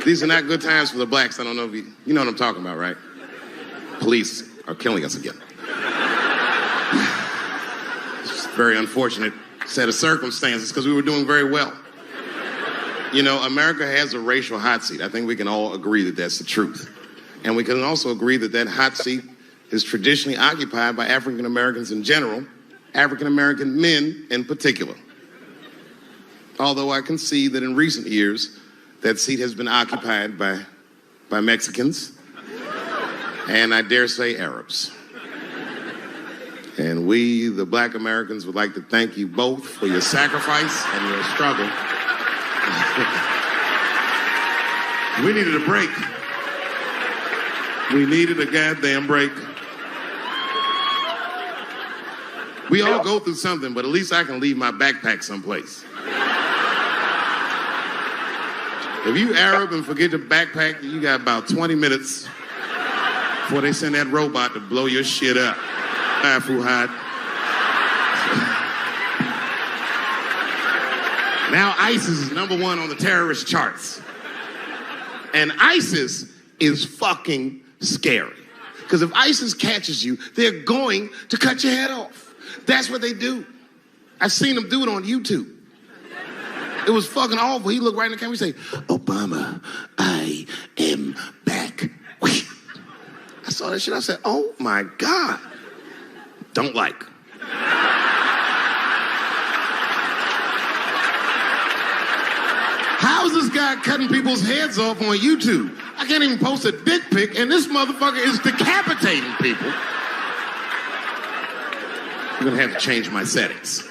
These are not good times for the blacks. I don't know if you know what I'm talking about, right? Police are killing us again. It's a very unfortunate set of circumstances because we were doing very well. You know, America has a racial hot seat. I think we can all agree that that's the truth. And we can also agree that that hot seat is traditionally occupied by African Americans in general, African American men in particular. Although I can see that in recent years, that seat has been occupied by Mexicans, and I dare say Arabs. And we, the black Americans, would like to thank you both for your sacrifice and your struggle. We needed a break. We needed a goddamn break. We all go through something, but at least I can leave my backpack someplace. If you Arab and forget your backpack, you got about 20 minutes before they send that robot to blow your shit up. Fuhad. Now ISIS is #1 on the terrorist charts. And ISIS is fucking scary. Because if ISIS catches you, they're going to cut your head off. That's what they do. I've seen them do it on YouTube. It was fucking awful. He looked right in the camera and say, Obama, I am back. I saw that shit. I said, oh my God. Don't like. How is this guy cutting people's heads off on YouTube? I can't even post a dick pic, and this motherfucker is decapitating people. I'm gonna have to change my settings.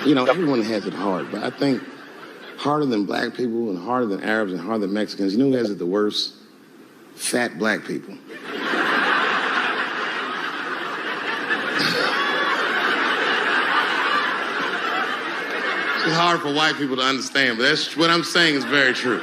You know, everyone has it hard, but I think harder than black people and harder than Arabs and harder than Mexicans, you know who has it the worst? Fat black people. It's hard for white people to understand, but that's what I'm saying is very true.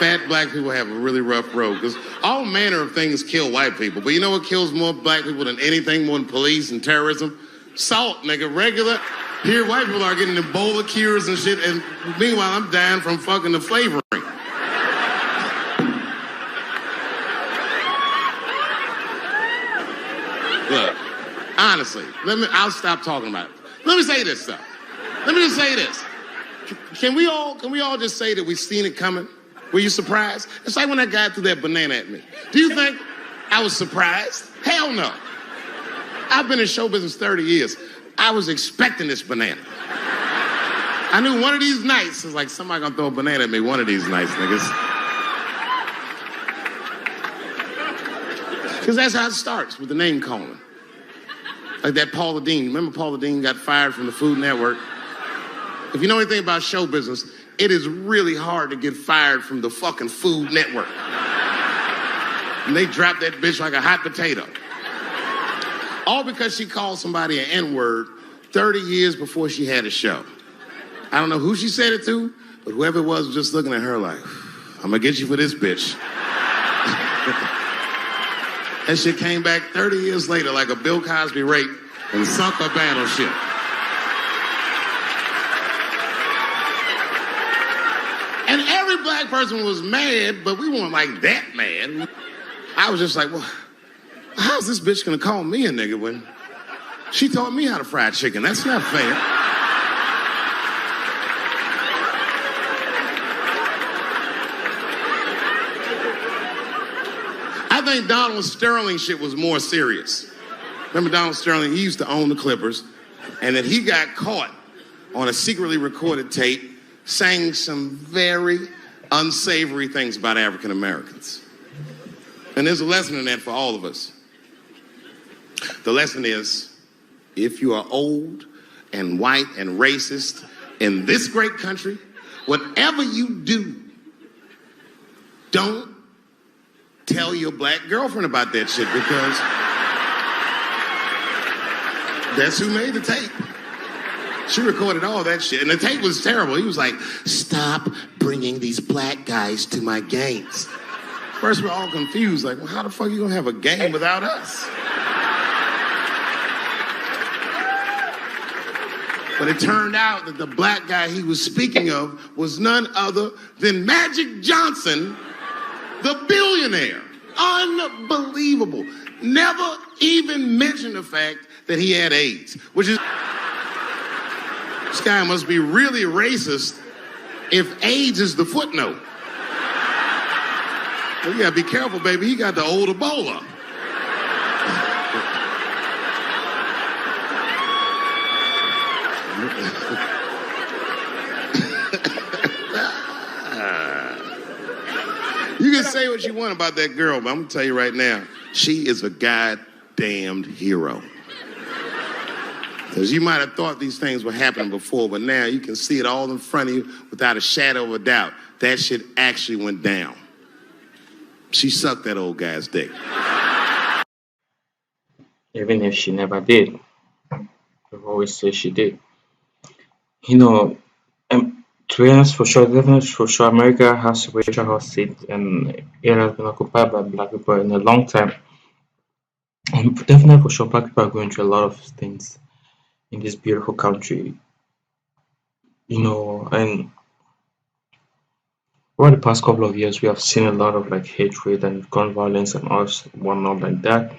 Fat black people have a really rough road because all manner of things kill white people. But you know what kills more black people than anything, more than police and terrorism? Salt, nigga, regular. Here, white people are getting Ebola cures and shit, and meanwhile, I'm dying from fucking the flavoring. Look, honestly, I'll stop talking about it. Let me say this, though. Let me just say this. Can we all just say that we've seen it coming? Were you surprised? It's like when that guy threw that banana at me. Do you think I was surprised? Hell no. I've been in show business 30 years. I was expecting this banana. I knew one of these nights, it's like somebody gonna throw a banana at me one of these nights, niggas. Because that's how it starts, with the name calling. Like that Paula Deen. Remember Paula Deen got fired from the Food Network? If you know anything about show business, it is really hard to get fired from the fucking Food Network. And they dropped that bitch like a hot potato. All because she called somebody an N-word 30 years before she had a show. I don't know who she said it to, but whoever it was just looking at her like, I'm gonna get you for this bitch. That shit came back 30 years later like a Bill Cosby rape and sunk her battleship. And every black person was mad, but we weren't like that mad. I was just like, well, how's this bitch gonna call me a nigga when she taught me how to fry chicken? That's not fair. I think Donald Sterling shit was more serious. Remember Donald Sterling? He used to own the Clippers, and then he got caught on a secretly recorded tape saying some very unsavory things about African Americans. And there's a lesson in that for all of us. The lesson is, if you are old and white and racist in this great country, whatever you do, don't tell your black girlfriend about that shit, because that's who made the tape. She recorded all that shit, and the tape was terrible. He was like, stop bringing these black guys to my games. First, we're all confused, like, well, how the fuck are you gonna have a game without us? But it turned out that the black guy he was speaking of was none other than Magic Johnson, the billionaire. Unbelievable. Never even mentioned the fact that he had AIDS, which is... This guy must be really racist if AIDS is the footnote. Well, you gotta be careful, baby. He got the old Ebola. You can say what you want about that girl, but I'm gonna tell you right now, she is a goddamned hero. Because you might have thought these things were happening before, but now you can see it all in front of you without a shadow of a doubt. That shit actually went down. She sucked that old guy's dick. Even if she never did. I've always said she did. You know, to be honest, for sure, definitely for sure, America has a racial hot seat and it has been occupied by black people in a long time. And definitely for sure, black people are going through a lot of things in this beautiful country. You know, and over the past couple of years, we have seen a lot of like hatred and gun violence and all whatnot like that.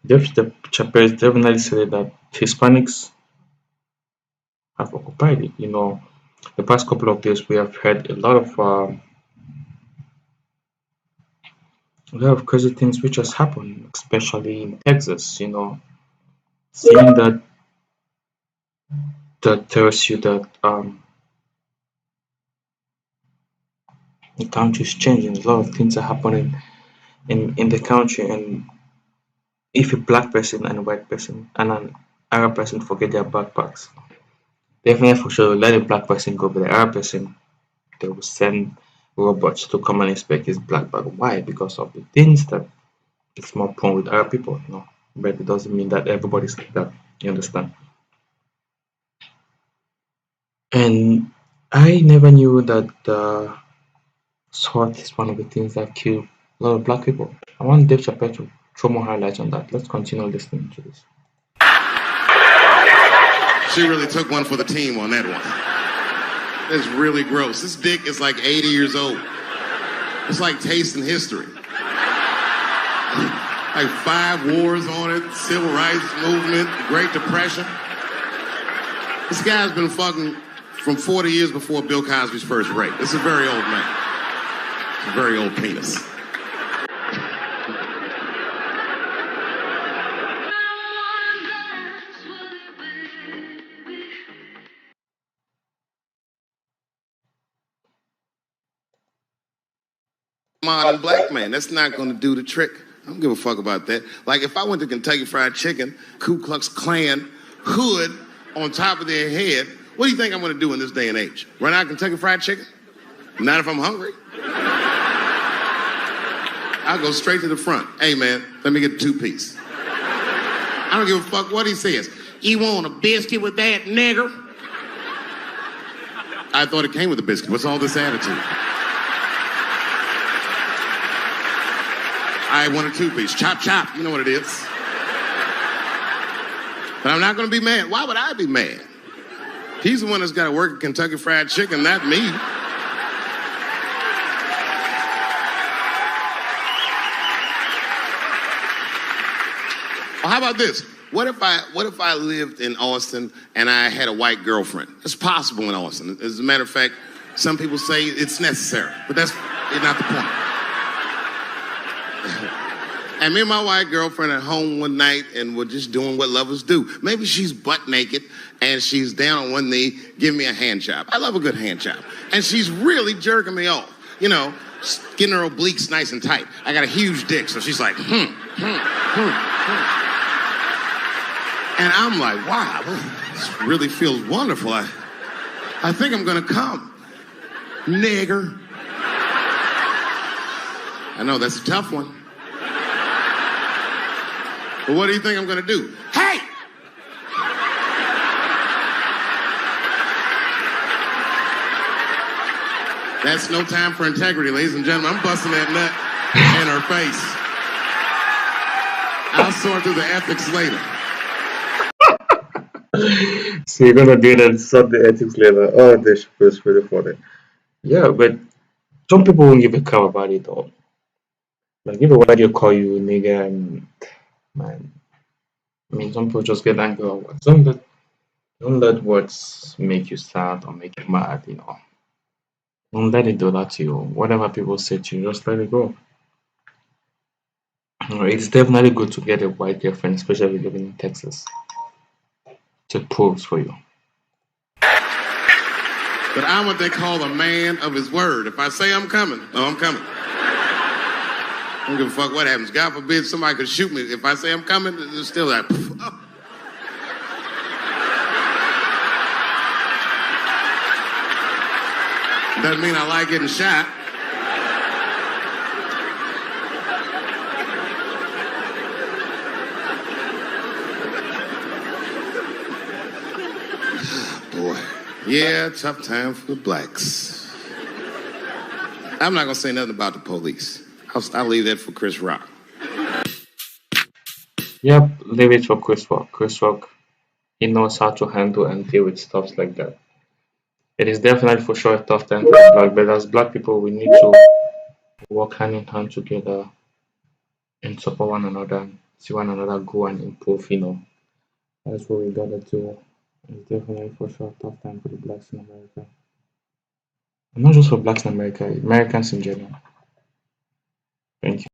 Chappelle definitely said that Hispanics have occupied it. You know, the past couple of days we have heard a lot of crazy things which has happened, especially in Texas. You know, seeing that tells you that the country is changing. A lot of things are happening in the country, and if a black person and a white person and an Arab person forget their backpacks, definitely for sure let a black person go, but the Arab person they will send robots to come and inspect his black bag. Why? Because of the things that it's more prone with Arab people, you know. But it doesn't mean that everybody's like that. You understand? And I never knew that SWAT is one of the things that kill a lot of black people. I want Dave Chappelle to throw more highlights on that. Let's continue listening to this. She really took one for the team on that one. That's really gross. This dick is like 80 years old. It's like tasting history. Like 5 wars on it, civil rights movement, Great Depression. This guy's been fucking from 40 years before Bill Cosby's first rape. This is a very old man. It's a very old penis. Modern black man, that's not going to do the trick. I don't give a fuck about that. Like if I went to Kentucky Fried Chicken, Ku Klux Klan hood on top of their head, what do you think I'm going to do in this day and age? Run out Kentucky Fried Chicken? Not if I'm hungry. I'll go straight to the front. Hey man, let me get a 2-piece. I don't give a fuck what he says. You want a biscuit with that, nigger? I thought it came with a biscuit. What's all this attitude? I want a 2-piece. Chop, chop. You know what it is. But I'm not going to be mad. Why would I be mad? He's the one that's got to work at Kentucky Fried Chicken, not me. Well, how about this? What if I lived in Austin and I had a white girlfriend? It's possible in Austin. As a matter of fact, some people say it's necessary, but that's not the point. And me and my white girlfriend at home one night and we're just doing what lovers do. Maybe she's butt naked and she's down on one knee giving me a hand job. I love a good hand job. And she's really jerking me off. You know, getting her obliques nice and tight. I got a huge dick, so she's like, And I'm like, wow, this really feels wonderful. I think I'm gonna come. Nigger. I know, that's a tough one. But what do you think I'm gonna do? Hey! That's no time for integrity, ladies and gentlemen. I'm busting that nut in her face. I'll sort through the ethics later. So you're gonna do that Sunday ethics later. Oh, this is really funny. Yeah, but some people won't give a crap about it all. Like if a white girl call you nigga and man, I mean some people just get angry or what. Don't let words make you sad or make you mad, you know. Don't let it do that to you. Whatever people say to you, just let it go. You know, it's definitely good to get a white girlfriend, especially living in Texas. It proves for you. But I'm what they call a man of his word. If I say I'm coming, oh, I'm coming. I don't give a fuck what happens. God forbid somebody could shoot me. If I say I'm coming, it's still that. Oh. Doesn't mean I like getting shot. Boy. Yeah, tough time for the blacks. I'm not going to say nothing about the police. I'll leave that for Chris Rock. Yep, leave it for Chris Rock. Chris Rock, he knows how to handle and deal with stuff like that. It is definitely for sure a tough time for black, but as black people, we need to work hand in hand together and support one another, see one another grow and improve, you know. That's what we gotta do. It's definitely for sure a tough time for the blacks in America. And not just for blacks in America, Americans in general. Thank you.